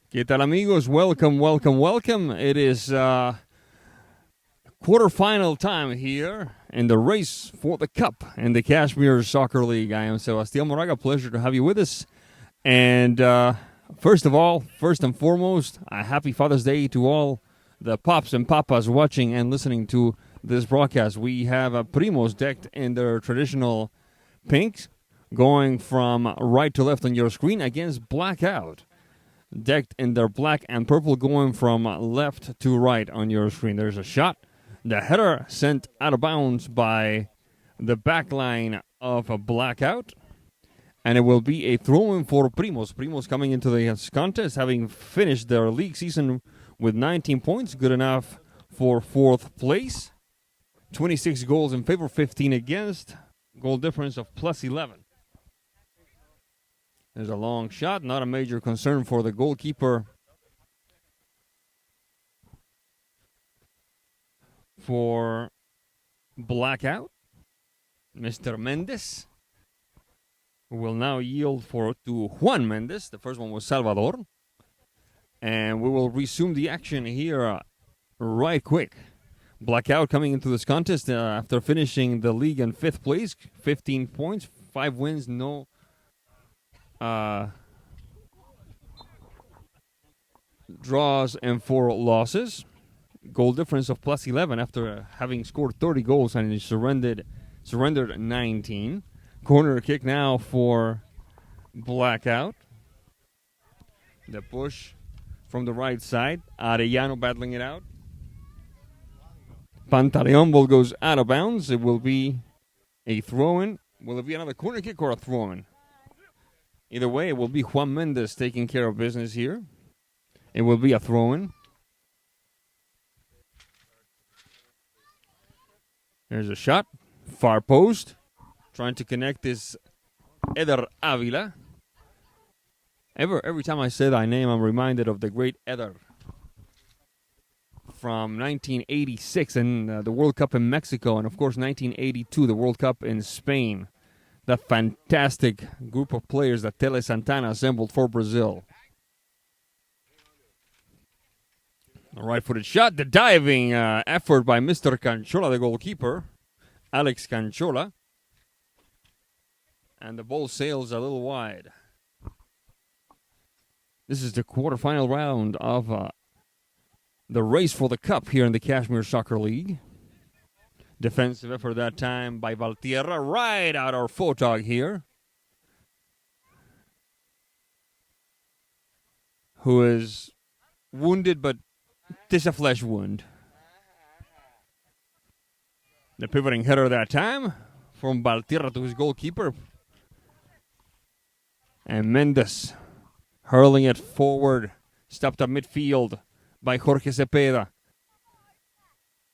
¿Qué tal, amigos? Welcome, welcome, welcome. It is quarterfinal time here in the race for the cup in the Cashmere Soccer League. I am Sebastián Moraga. Pleasure to have you with us. And first and foremost, a happy Father's Day to all the pops and papas watching and listening to this broadcast. We have Primos decked in their traditional pinks, going from right to left on your screen against Blackout, decked in their black and purple, going from left to right on your screen. There's a shot. The header sent out of bounds by the back line of a Blackout. And it will be a throw-in for Primos. Primos coming into the contest, having finished their league season with 19 points. Good enough for fourth place. 26 goals in favor, 15 against. Goal difference of plus 11. There's a long shot. Not a major concern for the goalkeeper for Blackout, Mr. Mendes, who will now yield to Juan Mendes. The first one was Salvador. And we will resume the action here right quick. Blackout coming into this contest after finishing the league in 5th place, 15 points, 5 wins, no draws and 4 losses. Goal difference of plus 11 after having scored 30 goals and he surrendered 19. Corner kick now for Blackout. The push from the right side. Arellano battling it out. Pantaleon ball goes out of bounds. It will be a throw-in. Will it be another corner kick or a throw-in? Either way, it will be Juan Mendes taking care of business here. It will be a throw-in. There's a shot. Far post. Trying to connect this Eder Avila. Every time I say that name, I'm reminded of the great Eder from 1986 and the World Cup in Mexico, and of course 1982, the World Cup in Spain. That fantastic group of players that Tele Santana assembled for Brazil. A right-footed shot. The diving effort by Mr. Canchola, the goalkeeper, Alex Canchola. And the ball sails a little wide. This is the quarterfinal round of the race for the cup here in the Cashmere Soccer League. Defensive effort that time by Valtierra, right out our photog here, who is wounded, but tis a flesh wound. The pivoting header that time from Valtierra to his goalkeeper. And Mendes hurling it forward, stopped at midfield by Jorge Cepeda.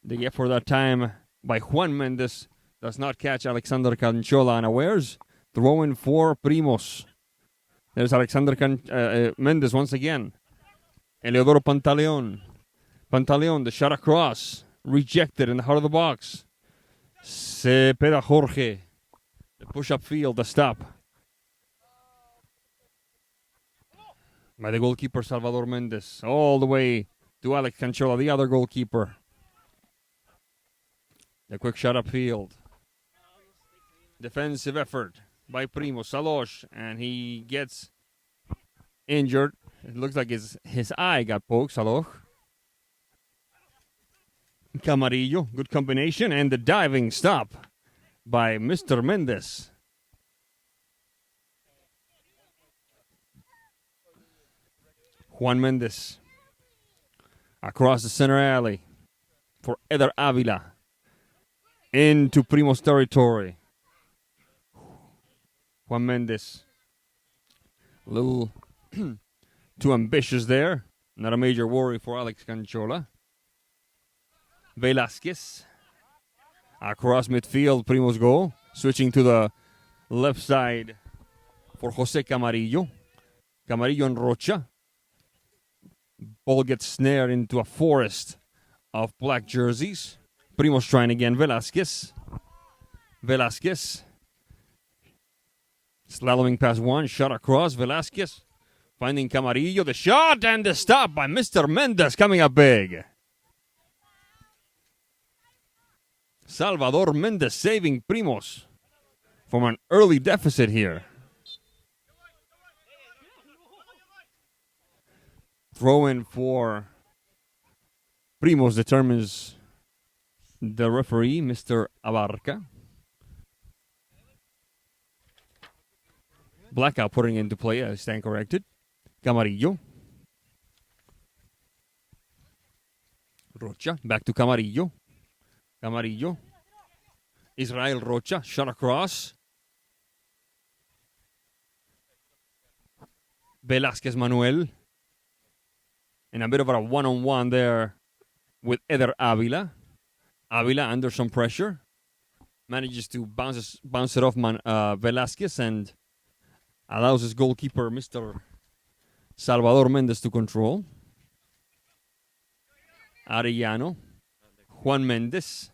The effort that time by Juan Mendes does not catch Alexander Canchola unawares. Throw-in for Primos. There's Alexander Mendes once again. Eleodoro Pantaleon. Pantaleon, the shot across. Rejected in the heart of the box. Cepeda Jorge. The push-up field, the stop. By the goalkeeper Salvador Mendes. All the way to Alex Canchola, the other goalkeeper. The quick shot upfield. Defensive effort by Primo Salosh, and he gets injured. It looks like his eye got poked, Salosh. Camarillo, good combination, and the diving stop by Mr. Mendes. Juan Mendes across the center alley for Eder Avila. Into Primos territory. Juan Mendes. A little too ambitious there. Not a major worry for Alex Canchola. Velasquez. Across midfield, Primos goal. Switching to the left side for Jose Camarillo. Camarillo and Rocha. Ball gets snared into a forest of black jerseys. Primos trying again. Velasquez. Slaloming past one. Shot across. Velasquez Finding Camarillo, the shot and the stop by Mr. Mendez coming up big. Salvador Mendez saving Primos from an early deficit here. Throw in for Primos determines the referee, Mr. Abarca. Blackout putting into play, I stand corrected. Camarillo. Rocha, back to Camarillo. Camarillo. Israel Rocha, shot across. Velázquez Manuel. And a bit of a one-on-one there with Eder Avila. Avila under some pressure. Manages to bounce it off Velázquez and allows his goalkeeper, Mr. Salvador Mendez, to control. Arellano. Juan Mendez.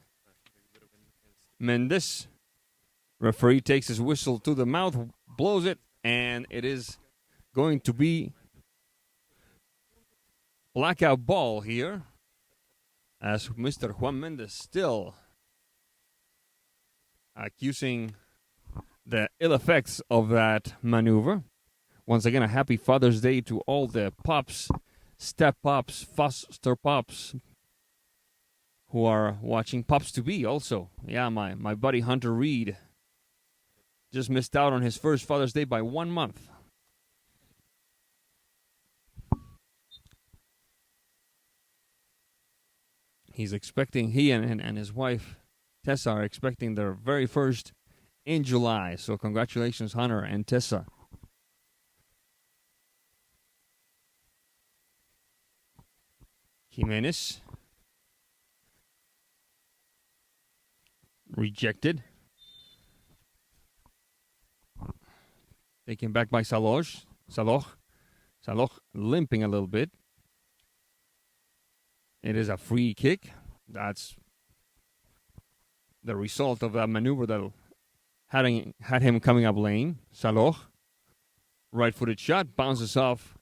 Mendez. Referee takes his whistle to the mouth, blows it, and it is going to be blackout ball here as Mr. Juan Mendez still accusing the ill effects of that maneuver. Once again, a happy Father's Day to all the pops, step pops, foster pops who are watching. Pops to be also. Yeah, my buddy Hunter Reed just missed out on his first Father's Day by 1 month. He's expecting, he and his wife Tessa are expecting their very first in July. So congratulations, Hunter and Tessa. Jimenez. Rejected. Taken back by Saloh. Saloh limping a little bit. It is a free kick. That's the result of that maneuver that had him coming up lane. Saloh. Right-footed shot. Bounces off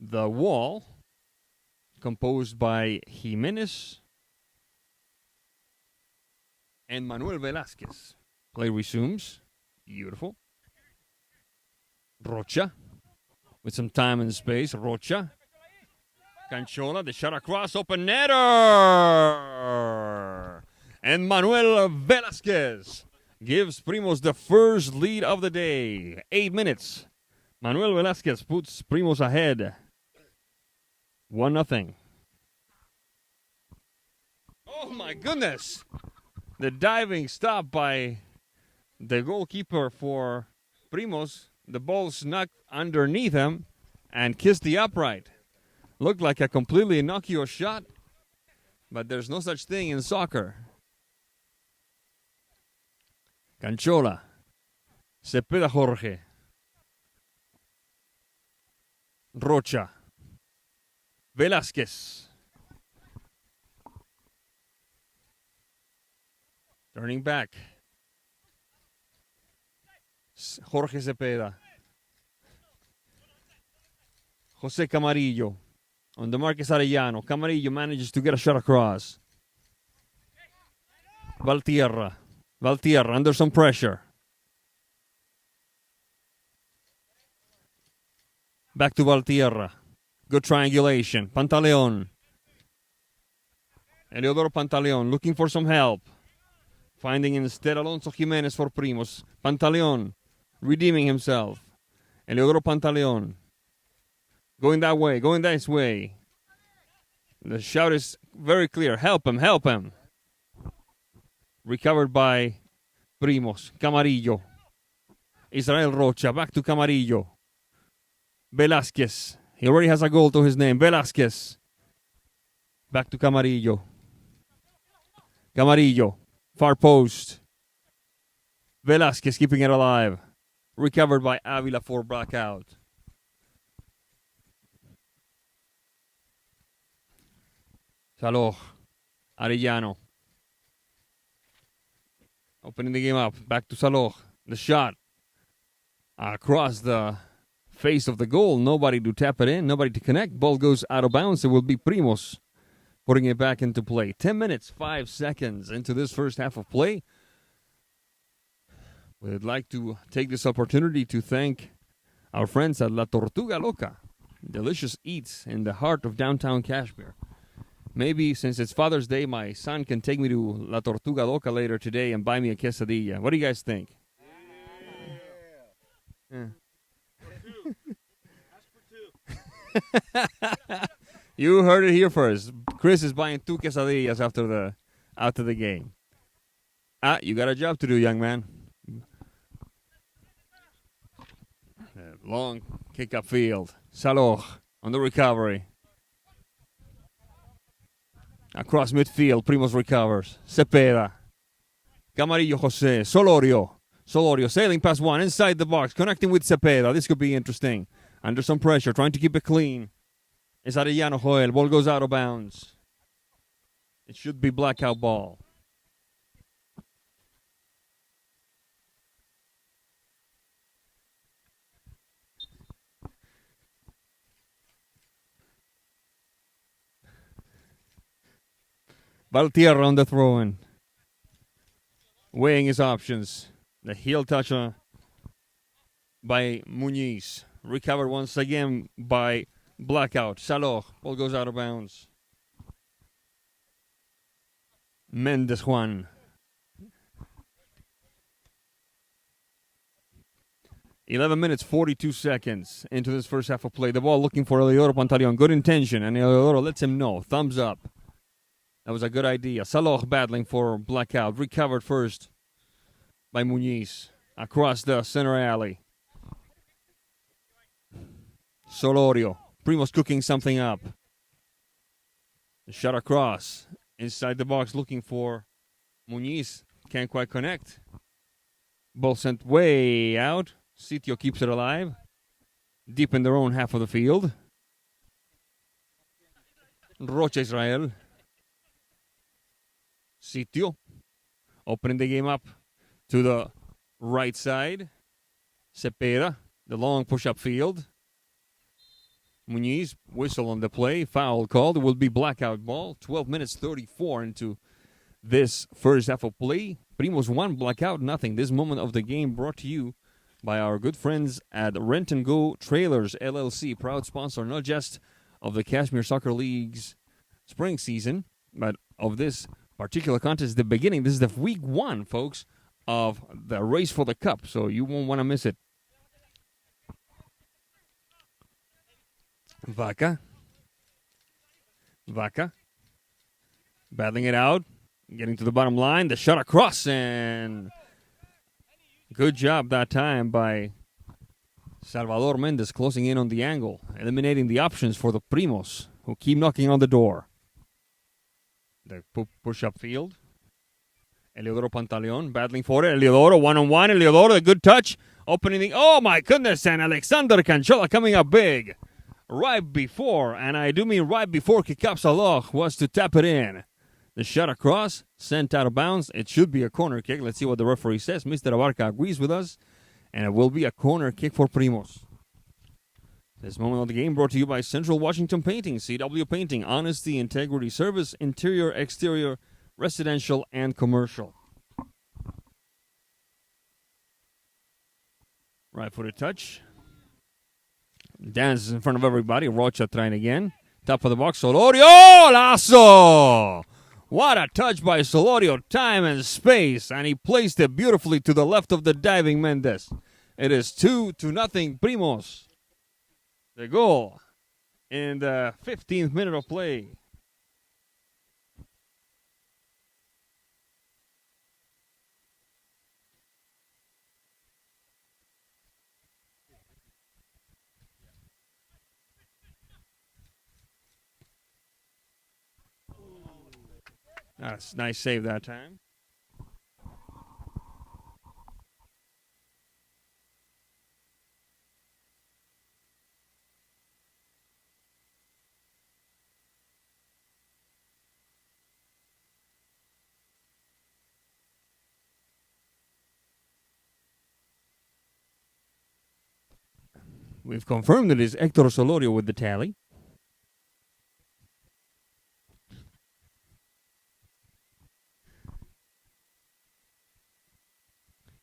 the wall. Composed by Jimenez and Manuel Velázquez. Play resumes. Beautiful. Rocha with some time and space. Rocha. Canchola, the shot across, open netter. And Manuel Velázquez gives Primos the first lead of the day. 8 minutes. Manuel Velázquez puts Primos ahead. 1-0. Oh my goodness. The diving stop by the goalkeeper for Primos. The ball snuck underneath him and kissed the upright. Looked like a completely innocuous shot, but there's no such thing in soccer. Canchola. Cepeda Jorge. Rocha. Velázquez. Turning back. Jorge Cepeda. Jose Camarillo. On the mark is Arellano. Camarillo manages to get a shot across. Valtierra. Valtierra under some pressure. Back to Valtierra. Good triangulation. Pantaleon. Eleodoro Pantaleon looking for some help. Finding instead Alonso Jimenez for Primos. Pantaleon redeeming himself. Eleodoro Pantaleon. Going that way, going this way. The shout is very clear. Help him, help him. Recovered by Primos. Camarillo. Israel Rocha, back to Camarillo. Velázquez. He already has a goal to his name. Velázquez. Back to Camarillo. Camarillo. Far post. Velázquez keeping it alive. Recovered by Avila for Blackout. Saloh. Arellano. Opening the game up. Back to Saloh. The shot. Across the face of the goal. Nobody to tap it in, nobody to connect. Ball goes out of bounds. It will be Primos putting it back into play. 10 minutes, 5 seconds into this first half of play. We'd like to take this opportunity to thank our friends at La Tortuga Loca. Delicious eats in the heart of downtown Cashmere. Maybe since it's Father's Day, my son can take me to La Tortuga Loca later today and buy me a quesadilla. What do you guys think? Yeah. You heard it here first. Chris is buying 2 quesadillas after the game. You got a job to do, young man. Long kick up field. Saloh on the recovery. Across midfield, Primos recovers. Cepeda. Camarillo Jose. Solorio sailing past one, inside the box, connecting with Cepeda. This could be interesting. Under some pressure, trying to keep it clean. It's Arellano Joel. Ball goes out of bounds. It should be Blackout ball. Valtierra on the throw-in. Weighing his options. The heel touch by Muniz. Recovered once again by Blackout. Saloh. Ball goes out of bounds. Mendes Juan. "11 minutes, 42 seconds into this first half of play. The ball looking for Eliodoro Pantaleon. Good intention, and Eliodoro lets him know. Thumbs up. That was a good idea. Saloh battling for Blackout. Recovered first by Muniz. Across the center alley. Solorio. Primos cooking something up. The shot across. Inside the box looking for Muniz. Can't quite connect. Ball sent way out. Sitio keeps it alive. Deep in their own half of the field. Rocha Israel. Sitio. Opening the game up to the right side. Cepeda. The long push-up field. Muniz, whistle on the play. Foul called. It will be Blackout ball. 12 minutes, 34 into this first half of play. Primos 1, Blackout nothing. This moment of the game brought to you by our good friends at Rent and Go Trailers LLC, proud sponsor not just of the Cashmere Soccer League's spring season, but of this particular contest, the beginning. This is the week 1, folks, of the race for the cup, so you won't want to miss it. Vaca. Battling it out. Getting to the bottom line. The shot across, and good job that time by Salvador Mendes closing in on the angle, eliminating the options for the Primos, who keep knocking on the door. The push-up field. Eliodoro Pantaleon battling for it. Eliodoro one-on-one. Eliodoro, a good touch. Opening the... Oh, my goodness. And Alexander Canchola coming up big. Right before, and I do mean right before Kikap Saloh was to tap it in. The shot across, sent out of bounds. It should be a corner kick. Let's see what the referee says. Mr. Abarca agrees with us, and it will be a corner kick for Primos. This moment of the game brought to you by Central Washington Painting, CW Painting, honesty, integrity, service, interior, exterior, residential, and commercial. Right-footed touch. Dances in front of everybody. Rocha trying again. Top of the box. Solorio. Lasso! What a touch by Solorio. Time and space. And he placed it beautifully to the left of the diving Mendes. It is 2-0 Primos. The goal in the 15th minute of play. That's a nice save that time. We've confirmed it is Hector Solorio with the tally.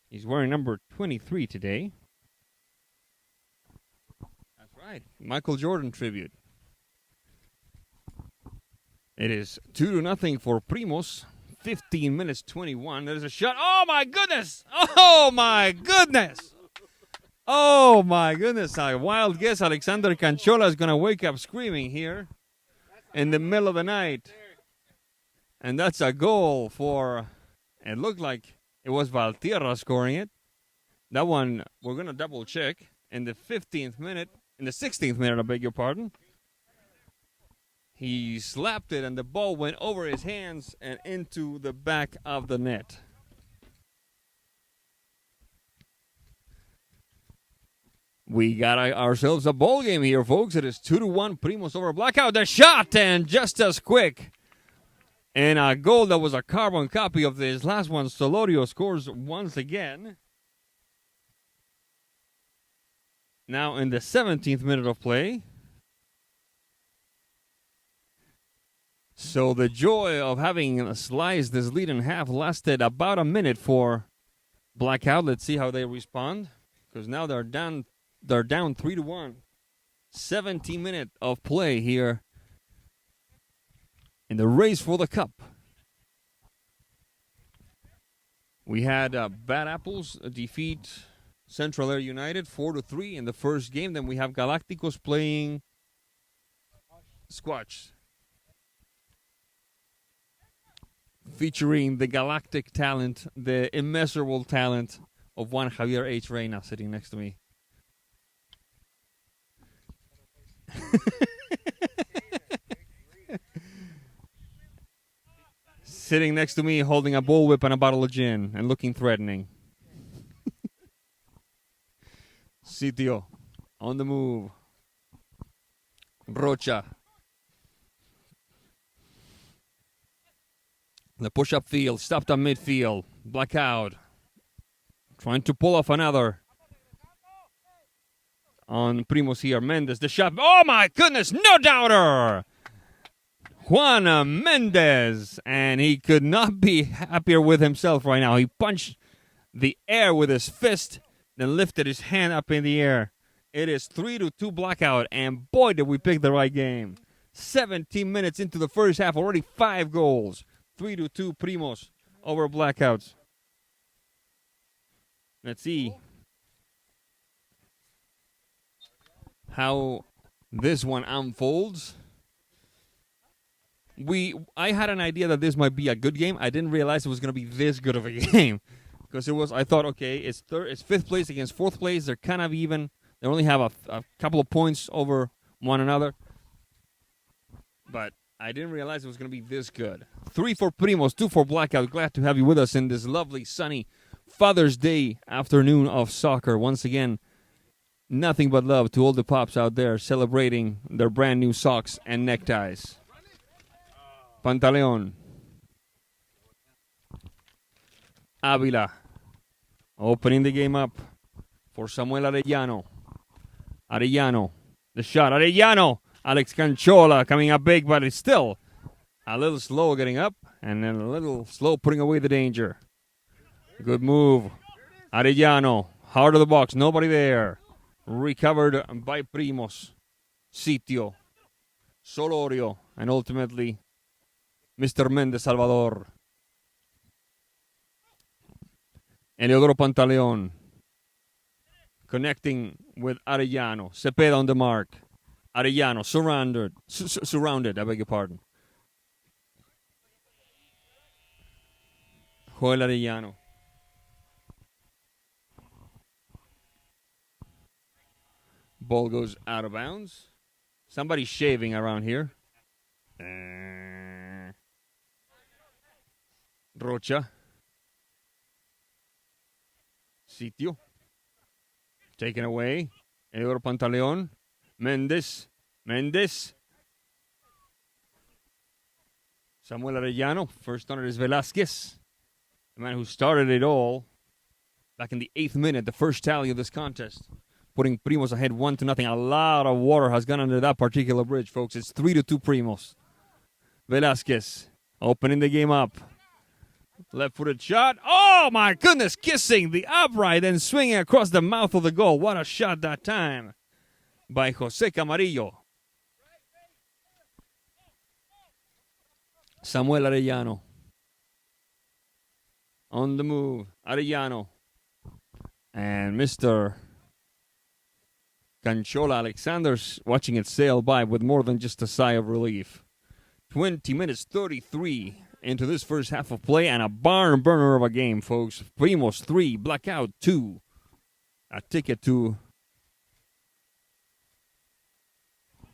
He's wearing number 23 today. That's right. Michael Jordan tribute. It is 2-0 for Primos. 15 minutes 21. There's a shot. Oh, my goodness. Oh, my goodness. Oh, my goodness. A wild guess. Alexander Canchola is going to wake up screaming here in the middle of the night. And that's a goal for, it looked like it was Valtierra scoring it. That one, we're going to double check. In the 16th minute, I beg your pardon. He slapped it and the ball went over his hands and into the back of the net. We got ourselves a ball game here, folks. It is 2-1, Primos over Blackout. The shot, and just as quick. And a goal that was a carbon copy of this last one. Solorio scores once again. Now in the 17th minute of play. So the joy of having sliced this lead in half lasted about a minute for Blackout. Let's see how they respond. Because now they're down 3-1. 17 minutes of play here in the race for the cup. We had Bad Apples defeat Central Air United 4-3 in the first game. Then we have Galacticos playing Squatch, featuring the galactic talent, the immeasurable talent of one Javier H. Reina sitting next to me. Sitting next to me holding a bullwhip and a bottle of gin and looking threatening. Sitio on the move. Rocha. The push-up field, stopped on midfield. Blackout. Trying to pull off another. On Primos here. Mendes, the shot. Oh my goodness, no doubter! Juan Mendes. And he could not be happier with himself right now. He punched the air with his fist, then lifted his hand up in the air. It is 3-2 Blackout, and boy did we pick the right game. 17 minutes into the first half, already 5 goals. 3-2 Primos over Blackouts. Let's see how this one unfolds. I had an idea that this might be a good game. I didn't realize it was going to be this good of a game. Because I thought, okay, it's 5th place against 4th place. They're kind of even. They only have a couple of points over one another. But I didn't realize it was going to be this good. 3 for Primos, 2 for Blackout. Glad to have you with us in this lovely, sunny Father's Day afternoon of soccer. Once again, nothing but love to all the pops out there celebrating their brand new socks and neckties. Pantaleon. Avila. Opening the game up for Samuel Arellano. Arellano. The shot. Arellano. Alex Canchola coming up big, but it's still a little slow getting up and then a little slow putting away the danger. Good move. Arellano. Heart of the box. Nobody there. Recovered by Primos. Sitio. Solorio. And ultimately, Mr. Mendes Salvador. Eleodoro Pantaleon. Connecting with Arellano. Cepeda on the mark. Arellano surrounded, I beg your pardon. Joel Arellano. Ball goes out of bounds. Somebody's shaving around here. Rocha. Sitio. Taken away. Eleodoro Pantaleon. Mendes. Samuel Arellano. First on it is Velasquez. The man who started it all back in the 8th minute, the first tally of this contest. putting Primos ahead 1-0. A lot of water has gone under that particular bridge, folks. It's 3-2 Primos. Velasquez opening the game up. Left-footed shot. Oh, my goodness. Kissing the upright and swinging across the mouth of the goal. What a shot that time by Jose Camarillo. Samuel Arellano. On the move. Arellano. And Mr. Canchola Alexander's watching it sail by with more than just a sigh of relief. 20 minutes 33 into this first half of play, and a barn burner of a game, folks. Primos 3, Blackout 2. A ticket to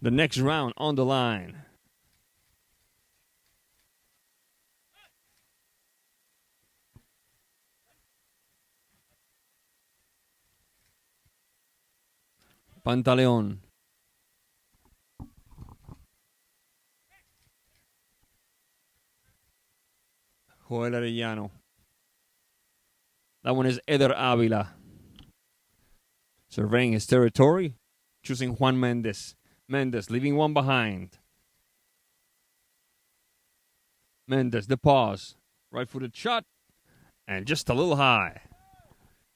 the next round on the line. Pantaleon. Joel Arellano. That one is Eder Avila. Surveying his territory, choosing Juan Mendez. Mendez leaving one behind. Mendez, the pause. Right-footed shot, and just a little high.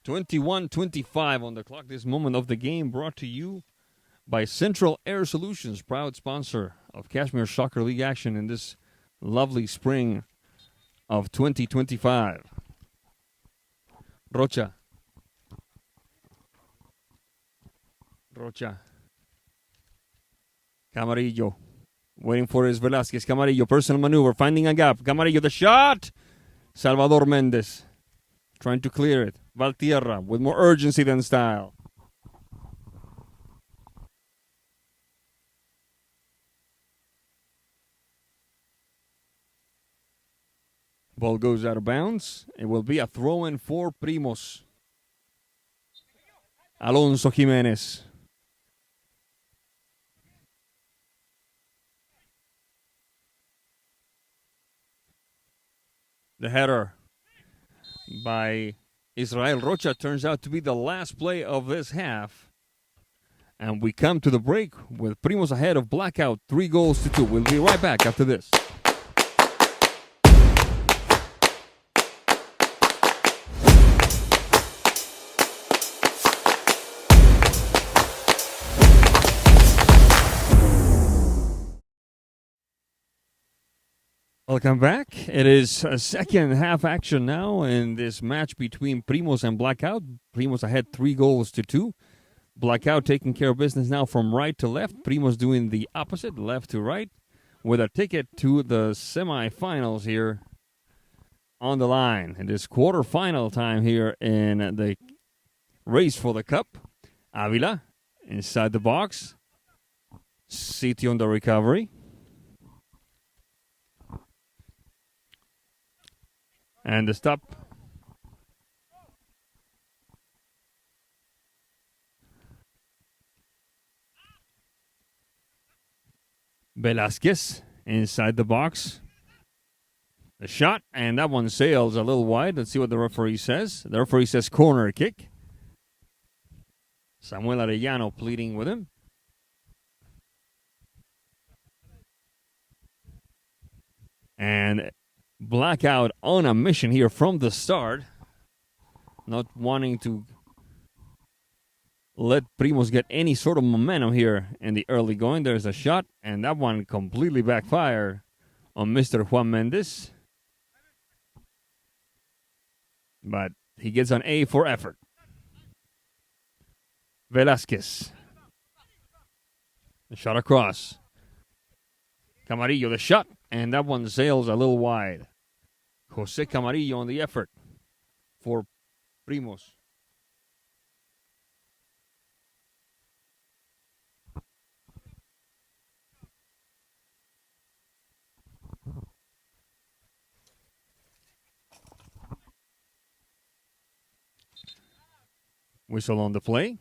21-25 on the clock. This moment of the game brought to you by Central Air Solutions, proud sponsor of Cashmere Soccer League action in this lovely spring of 2025. Rocha. Camarillo. Waiting for his Velasquez. Camarillo, personal maneuver, finding a gap. Camarillo, the shot. Salvador Mendez trying to clear it. Valtierra with more urgency than style. Ball goes out of bounds. It will be a throw-in for Primos. Alonso Jimenez. The header by Israel Rocha turns out to be the last play of this half. And we come to the break with Primos ahead of Blackout, 3-2. We'll be right back after this. Welcome back. It is a second half action now in this match between Primos and Blackout. Primos ahead 3-2. Blackout taking care of business now from right to left. Primos doing the opposite, left to right, with a ticket to the semifinals here on the line. It is quarterfinal time here in the race for the cup. Avila inside the box. City on the recovery. And the stop. Velasquez inside the box. The shot, and that one sails a little wide. Let's see what the referee says. The referee says corner kick. Samuel Arellano pleading with him. And Blackout on a mission here from the start. Not wanting to let Primos get any sort of momentum here in the early going. There's a shot, and that one completely backfired on Mr. Juan Mendez. But he gets an A for effort. Velasquez. The shot across. Camarillo, the shot, and that one sails a little wide. Jose Camarillo on the effort for Primos. Whistle on the play.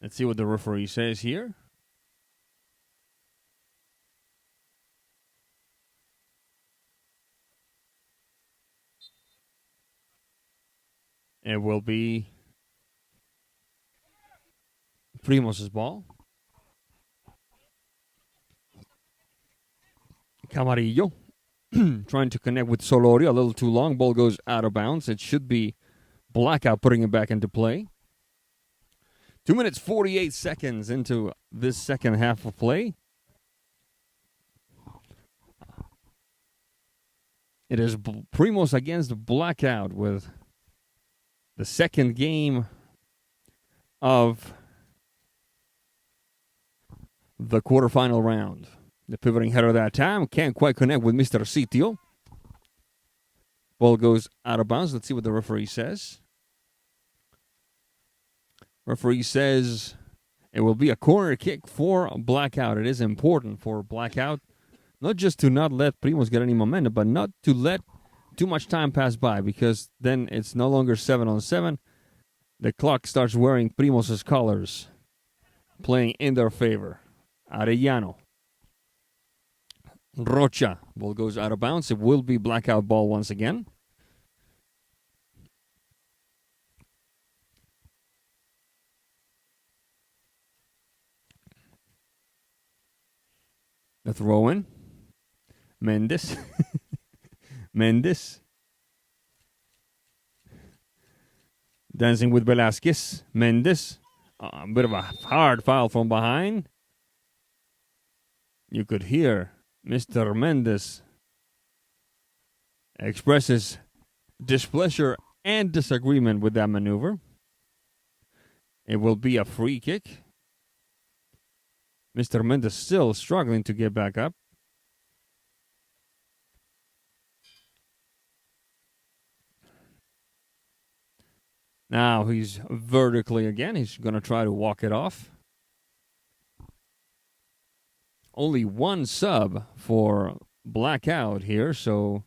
Let's see what the referee says here. It will be Primos' ball. Camarillo trying to connect with Solorio. A little too long. Ball goes out of bounds. It should be Blackout putting it back into play. 2 minutes, 48 seconds into this second half of play. It is Primos against Blackout with the second game of the quarterfinal round. The pivoting header that time can't quite connect with Mr. Sitio. Ball goes out of bounds. Let's see what the referee says. Referee says it will be a corner kick for Blackout. It is important for Blackout not just to not let Primos get any momentum, but not to let too much time pass by, because then it's no longer 7-on-7. The clock starts wearing Primos' colors, playing in their favor. Arellano. Rocha. Ball goes out of bounds. It will be Blackout ball once again. The throw in. Mendes. Mendes. Dancing with Velasquez. Mendes. A bit of a hard foul from behind. You could hear Mr. Mendes expresses displeasure and disagreement with that maneuver. It will be a free kick. Mr. Mendes still struggling to get back up. Now he's vertically again. He's going to try to walk it off. Only one sub for Blackout here, so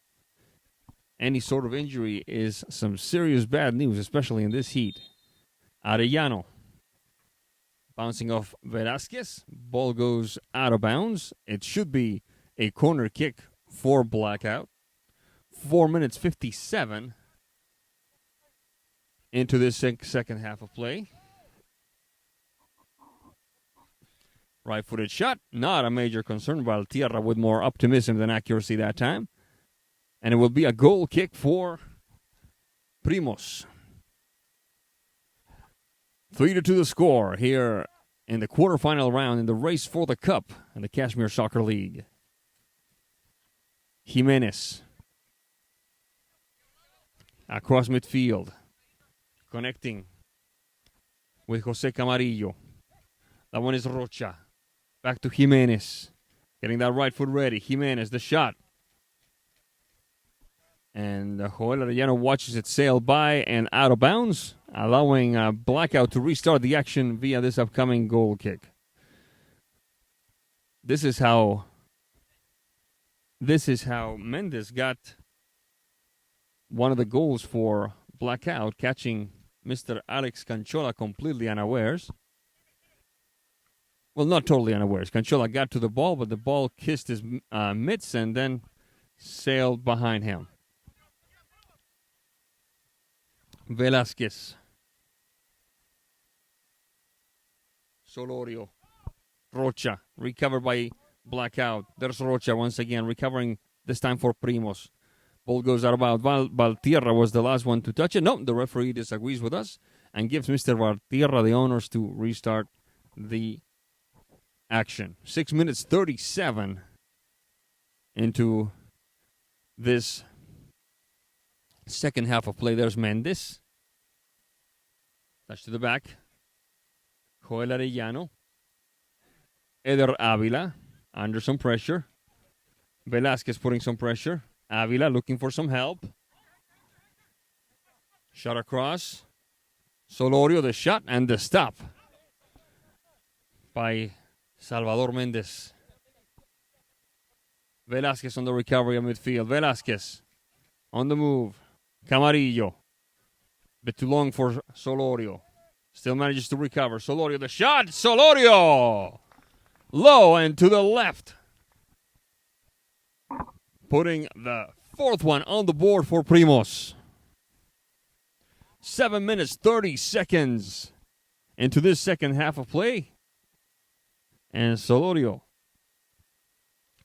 any sort of injury is some serious bad news, especially in this heat. Arellano. Bouncing off Velasquez. Ball goes out of bounds. It should be a corner kick for Blackout. 4 minutes 57 into this second half of play. Right-footed shot. Not a major concern. Valtierra with more optimism than accuracy that time. And it will be a goal kick for Primos. 3-2 the score here in the quarterfinal round in the race for the cup in the Cashmere Soccer League. Jimenez. Across midfield. Connecting with Jose Camarillo. That one is Rocha. Back to Jimenez. Getting that right foot ready. Jimenez, the shot. And Joel Arellano watches it sail by and out of bounds, allowing Blackout to restart the action via this upcoming goal kick. This is how Mendes got one of the goals for Blackout, catching Mr. Alex Canchola completely unawares. Well, not totally unawares. Canchola got to the ball, but the ball kissed his mitts and then sailed behind him. Velasquez. Solorio. Rocha. Recovered by Blackout. There's Rocha once again, recovering this time for Primos. Ball goes out of bounds. Valtierra was the last one to touch it. No, the referee disagrees with us and gives Mr. Valtierra the honors to restart the action. 6 minutes 37 into this second half of play. There's Mendes. Touch to the back. Joel Arellano. Eder Avila under some pressure. Velasquez putting some pressure. Avila looking for some help. Shot across. Solorio, the shot and the stop by Salvador Mendes. Velasquez on the recovery of midfield. Velasquez on the move. Camarillo. Bit too long for Solorio. Still manages to recover. Solorio, the shot. Solorio! Low and to the left. Putting the fourth one on the board for Primos. 7 minutes, 30 seconds into this second half of play. And Solorio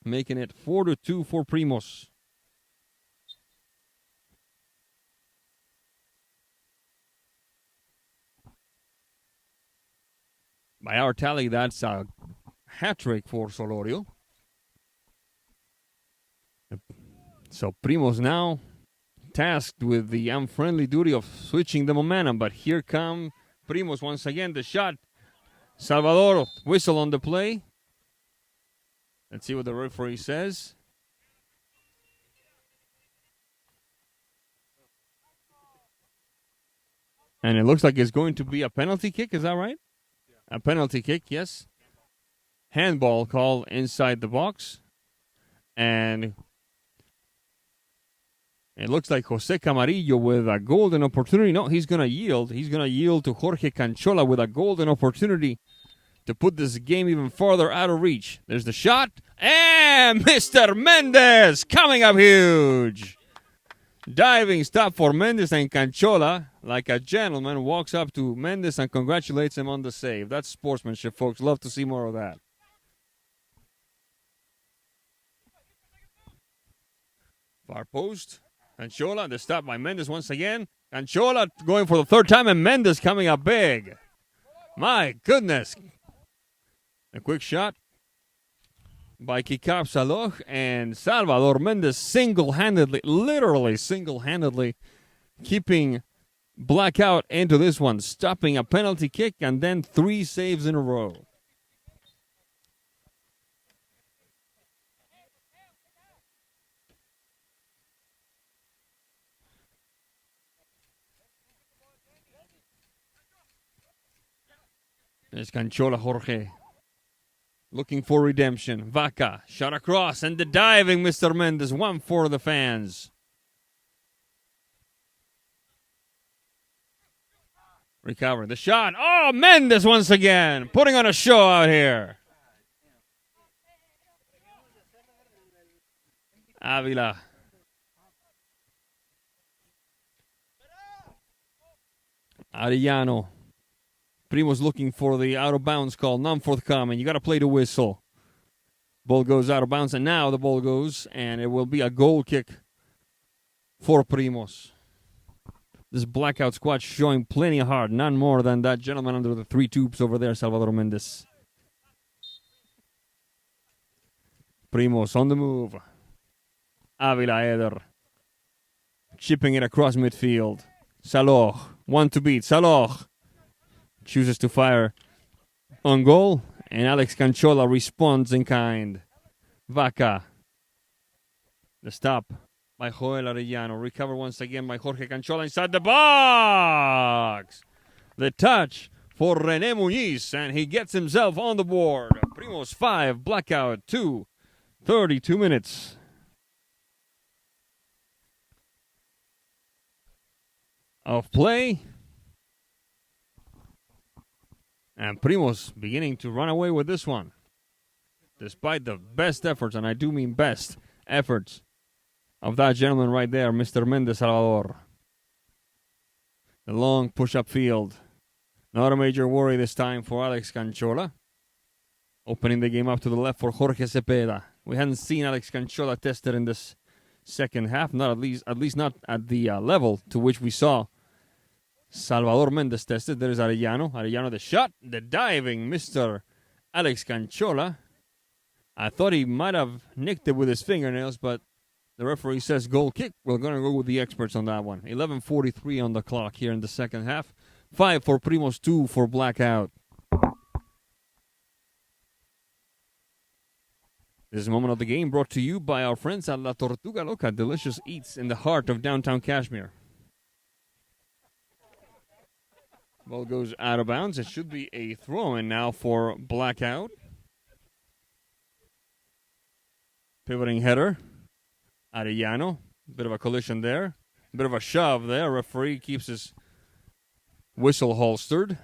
making it 4-2 for Primos. By our tally, that's a hat trick for Solorio. So Primos now tasked with the unfriendly duty of switching the momentum. But here come Primos once again. The shot. Salvador, whistle on the play. Let's see what the referee says. And it looks like it's going to be a penalty kick. Is that right? A penalty kick, yes. Handball call inside the box. And it looks like Jose Camarillo with a golden opportunity. No, he's going to yield. He's going to yield to Jorge Canchola with a golden opportunity to put this game even farther out of reach. There's the shot. And Mr. Mendez coming up huge. Diving stop for Mendez, and Canchola, like a gentleman, walks up to Mendez and congratulates him on the save. That's sportsmanship, folks. Love to see more of that. Far post. Canchola, the stop by Mendez once again. Canchola going for the third time, and Mendez coming up big. My goodness. A quick shot by Kikab Saloh, and Salvador Mendez single-handedly, literally single-handedly, keeping Blackout into this one, stopping a penalty kick and then 3 saves in a row. There's Canchola Jorge. Looking for redemption. Vaca, shot across, and the diving Mr. Mendez, 1 for the fans. Recover the shot. Oh, Mendez once again, putting on a show out here. Avila. Arellano. Primos looking for the out-of-bounds call, non-forthcoming. You got to play the whistle. Ball goes out of bounds, and now the ball goes, and it will be a goal kick for Primos. This Blackout squad showing plenty of heart, none more than that gentleman under the 3 tubes over there, Salvador Mendez. Primos on the move. Avila Eder. Chipping it across midfield. Saloh, 1 to beat. Saloh chooses to fire on goal, and Alex Canchola responds in kind. Vaca. The stop by Joel Arellano. Recover once again by Jorge Canchola inside the box. The touch for René Muñiz, and he gets himself on the board. Primos 5, Blackout 2, 32 minutes. Of play. And Primos beginning to run away with this one. Despite the best efforts, and I do mean best efforts, of that gentleman right there, Mr. Mendez Salvador. The long push-up field. Not a major worry this time for Alex Canchola. Opening the game up to the left for Jorge Cepeda. We hadn't seen Alex Canchola tested in this second half, not at least not at the level to which we saw Salvador Mendez tested. There's Arellano. Arellano the shot. The diving Mr. Alex Canchola. I thought he might have nicked it with his fingernails, but the referee says goal kick. We're going to go with the experts on that one. 11:43 on the clock here in the second half. 5 for Primos, 2 for Blackout. This is a moment of the game brought to you by our friends at La Tortuga Loca. Delicious eats in the heart of downtown Cashmere. Ball goes out of bounds. It should be a throw-in now for Blackout. Pivoting header. Arellano. Bit of a collision there. Bit of a shove there. Referee keeps his whistle holstered.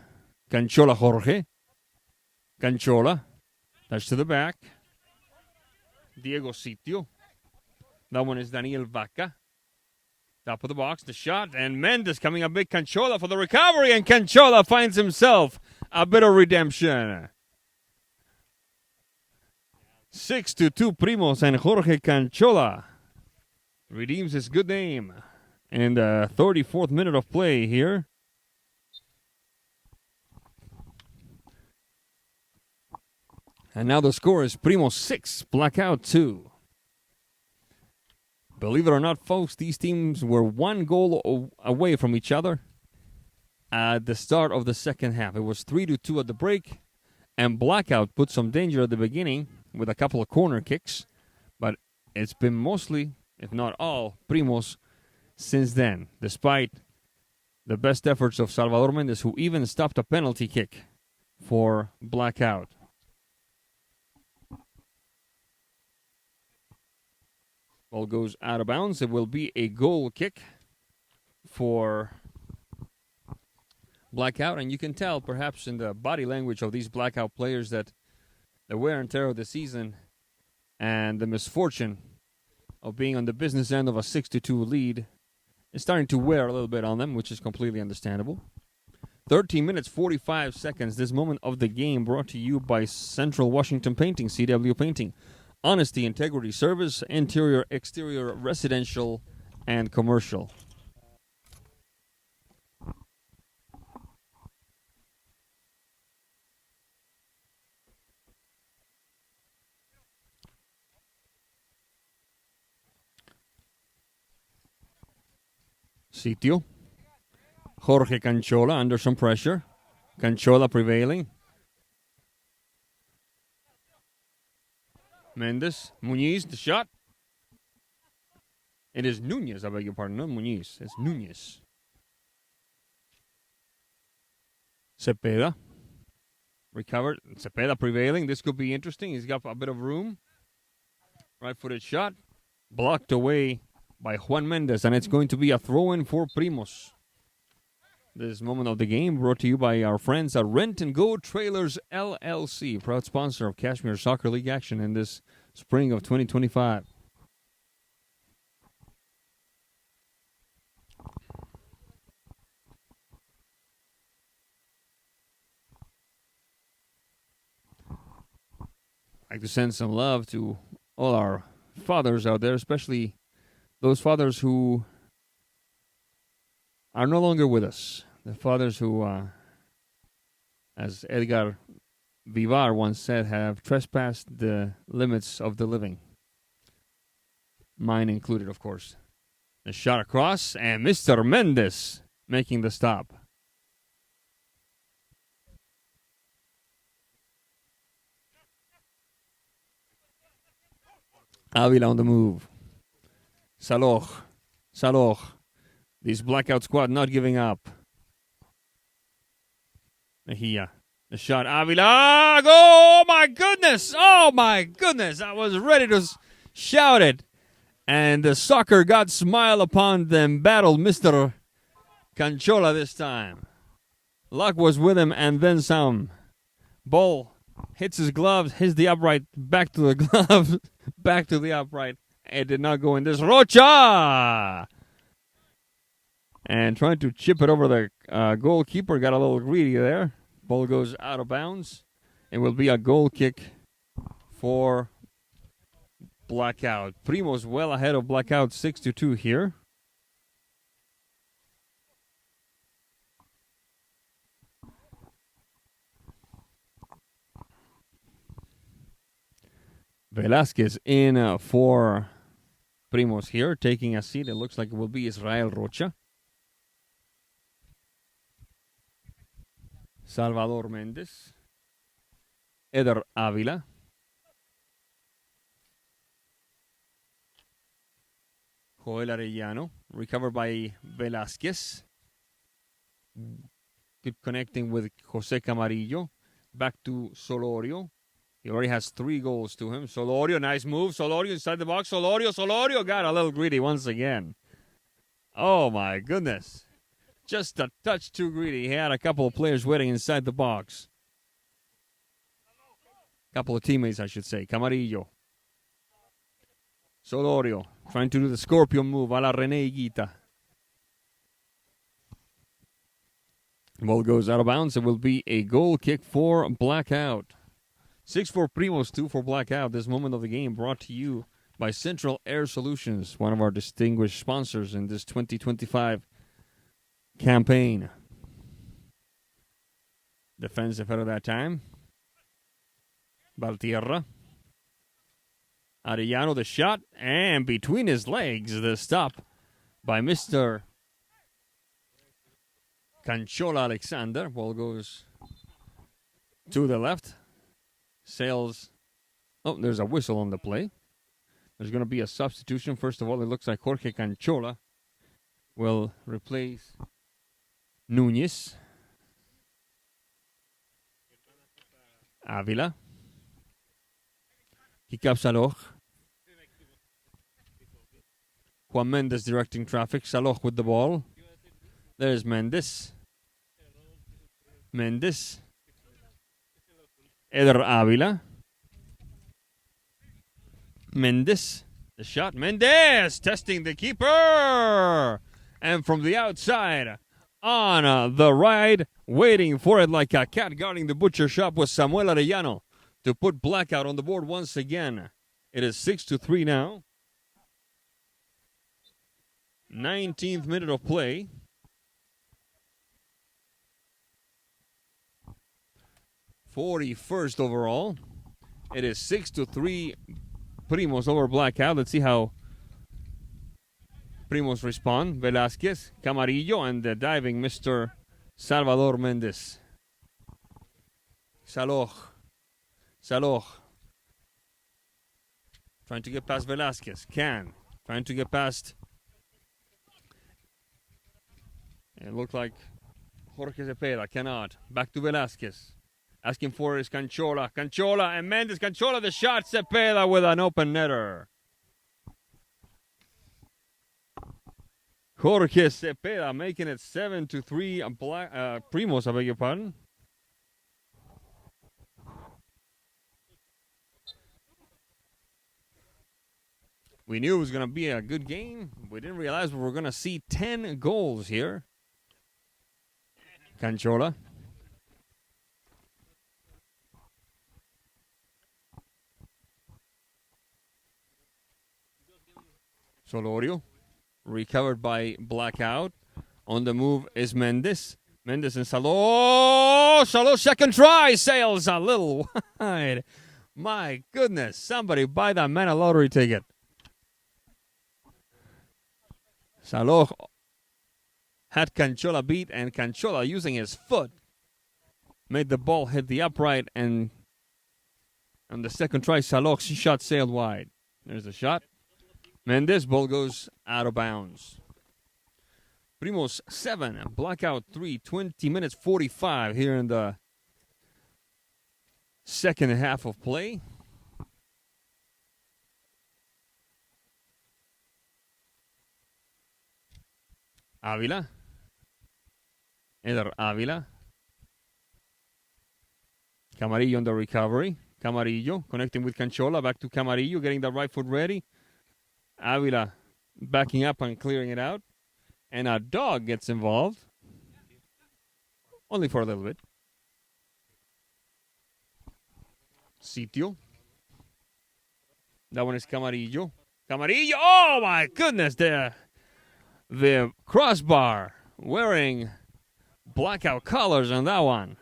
Canchola Jorge. Canchola. Touch to the back. Diego Sitio. That one is Daniel Vaca. Top of the box, the shot, and Mendes coming up big. Canchola for the recovery, and Canchola finds himself a bit of redemption. 6-2 Primos, and Jorge Canchola redeems his good name in the 34th minute of play here. And now the score is Primos 6, Blackout 2. Believe it or not, folks, these teams were one goal away from each other at the start of the second half. It was 3-2 at the break, and Blackout put some danger at the beginning with a couple of corner kicks, but it's been mostly, if not all, Primos since then, despite the best efforts of Salvador Mendes, who even stopped a penalty kick for Blackout. Ball goes out of bounds. It will be a goal kick for Blackout, and you can tell perhaps in the body language of these Blackout players that the wear and tear of the season and the misfortune of being on the business end of a 6-2 lead is starting to wear a little bit on them, which is completely understandable. 13 minutes, 45 seconds. This moment of the game brought to you by Central Washington Painting, CW Painting. Honesty, integrity, service, interior, exterior, residential, and commercial. Sitio. Jorge Canchola under some pressure. Canchola prevailing. Mendes. Muñiz, the shot. It is Nunez, I beg your pardon. Not Muñiz. It's Nunez. Cepeda. Recovered. Cepeda prevailing. This could be interesting. He's got a bit of room. Right-footed shot. Blocked away by Juan Mendes, and it's going to be a throw-in for Primos. This moment of the game brought to you by our friends at Rent and Go Trailers LLC, proud sponsor of Cashmere Soccer League action in this spring of 2025. I'd like to send some love to all our fathers out there, especially those fathers who are no longer with us. The fathers who, as Edgar Vivar once said, have trespassed the limits of the living. Mine included, of course. The shot across, and Mr. Mendes making the stop. Avila on the move. Saloh. This Blackout squad not giving up. Mejia. The shot. Avila. Go! Oh, my goodness. Oh, my goodness. I was ready to shout it. And the soccer god smile upon them. Battled Mr. Canchola this time. Luck was with him and then some. Ball hits his gloves, hits the upright, back to the glove, back to the upright. It did not go in this. Rocha! And trying to chip it over the goalkeeper. Got a little greedy there. Ball goes out of bounds. It will be a goal kick for Blackout. Primos well ahead of Blackout 6-2 here. Velasquez in for Primos here, taking a seat. It looks like it will be Israel Rocha. Salvador Mendes. Eder Avila. Joel Arellano. Recovered by Velasquez. Keep connecting with Jose Camarillo. Back to Solorio. He already has 3 goals to him. Solorio, nice move. Solorio inside the box. Solorio got a little greedy once again. Oh, my goodness. Just a touch too greedy. He had a couple of players waiting inside the box. Couple of teammates, I should say. Camarillo. Solorio trying to do the scorpion move a la René Higuita. Ball goes out of bounds. It will be a goal kick for Blackout. 6 for Primos, 2 for Blackout. This moment of the game brought to you by Central Air Solutions, one of our distinguished sponsors in this 2025 campaign. Defensive header that time. Valtierra. Arellano, the shot, and between his legs, the stop by Mr. Canchola Alexander. Ball goes to the left. Sails. Oh, there's a whistle on the play. There's going to be a substitution. First of all, it looks like Jorge Canchola will replace Núñez. Avila. Kick up Saloch. Juan Mendes directing traffic. Saloch with the ball. There's Mendes. Mendes. Eder Avila. Mendes. The shot. Mendes testing the keeper. And from the outside on the right, waiting for it like a cat guarding the butcher shop, was Samuel Arellano to put Blackout on the board once again. It is 6-3 now. 19th minute of play. 41st overall. It is 6-3 Primos over Blackout. Let's see how Primos respond. Velázquez, Camarillo, and the diving Mr. Salvador Mendes. Saloch. Trying to get past Velázquez. Trying to get past. It looked like Jorge Cepeda. Cannot. Back to Velázquez. Asking for is Canchola. Canchola and Mendes. Canchola the shot. Cepeda with an open netter. Jorge Cepeda making it 7-3. Primos, I beg your pardon. We knew it was going to be a good game. We didn't realize we were going to see 10 goals here. Canchola. Solorio. Recovered by Blackout. On the move is Mendes. Mendes and Salo. Salo, second try. Sails a little wide. My goodness. Somebody buy that man a lottery ticket. Salo had Canchola beat, and Canchola, using his foot, made the ball hit the upright, and on the second try, Salo's shot sailed wide. There's the shot. Mendes, ball goes out of bounds. Primos 7, Blackout 3, 20 minutes 45 here in the second half of play. Avila. Eder Avila. Camarillo on the recovery. Camarillo connecting with Canchola. Back to Camarillo, getting the right foot ready. Avila backing up and clearing it out. And a dog gets involved. Only for a little bit. Sitio. That one is Camarillo. Camarillo! Oh my goodness! The crossbar wearing Blackout colors on that one.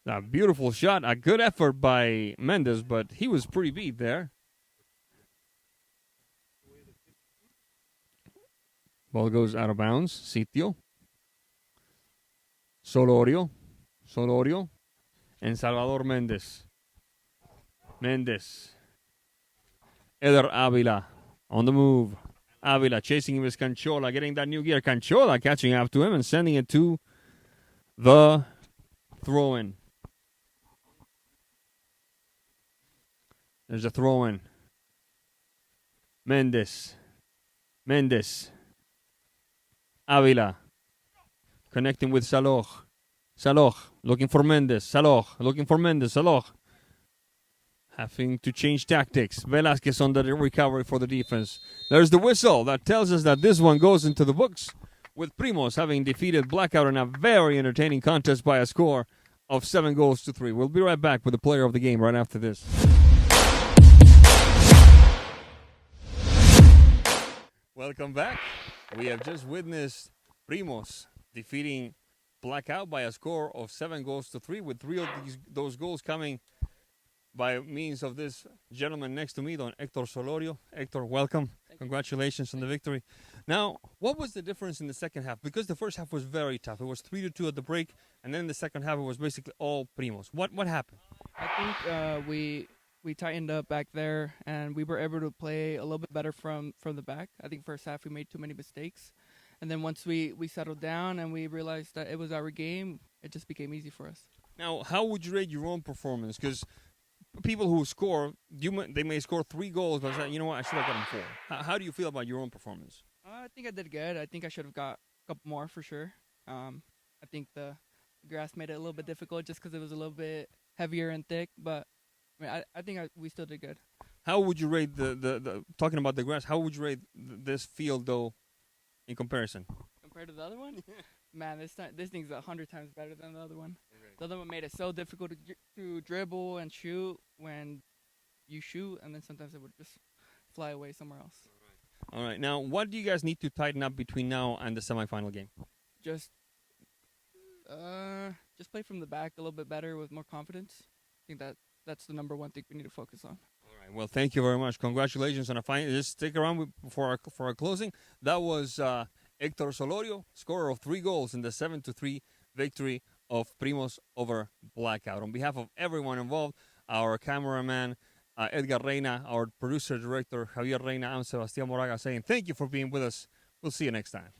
A beautiful shot. A good effort by Mendes, but he was pretty beat there. Ball goes out of bounds. Sitio. Solorio. And Salvador Mendes. Eder Avila on the move. Avila chasing him with Canchola, getting that new gear. Canchola catching up to him and sending it to the throw-in. There's a throw-in. Mendes. Avila. Connecting with Saloch. Looking for Mendes. Saloch. Having to change tactics. Velázquez on the recovery for the defense. There's the whistle that tells us that this one goes into the books with Primos having defeated Blackout in a very entertaining contest by a score of 7-3. We'll be right back with the player of the game right after this. Welcome back. We have just witnessed Primos defeating Blackout by a score of 7-3, with three of those goals coming by means of this gentleman next to me, Don Hector Solorio. Hector, welcome. Congratulations on the victory. Now, what was the difference in the second half? Because the first half was very tough. It was 3-2 at the break, and then in the second half it was basically all Primos. What happened? I think we tightened up back there, and we were able to play a little bit better from the back. I think first half we made too many mistakes. And then once we settled down and we realized that it was our game, it just became easy for us. Now, how would you rate your own performance? Because people who score, they may score 3 goals, but say, you know what, I should have gotten 4. How do you feel about your own performance? I think I did good. I think I should have got a couple more for sure. I think the grass made it a little bit difficult just because it was a little bit heavier and thick, but I mean, I think we still did good. How would you rate the talking about the grass, how would you rate this field, though, in comparison? Compared to the other one? Man, this thing's 100 times better than the other one. Okay. The other one made it so difficult to dribble and shoot when you shoot, and then sometimes it would just fly away somewhere else. All right. Now, what do you guys need to tighten up between now and the semifinal game? Just play from the back a little bit better with more confidence. I think that's the number one thing we need to focus on. All right. Well, thank you very much. Congratulations on a final. Just stick around for our closing. That was Hector Solorio, scorer of 3 goals in the 7-3 victory of Primos over Blackout. On behalf of everyone involved, our cameraman Edgar Reina, our producer director Javier Reina, I'm Sebastián Moraga saying thank you for being with us. We'll see you next time.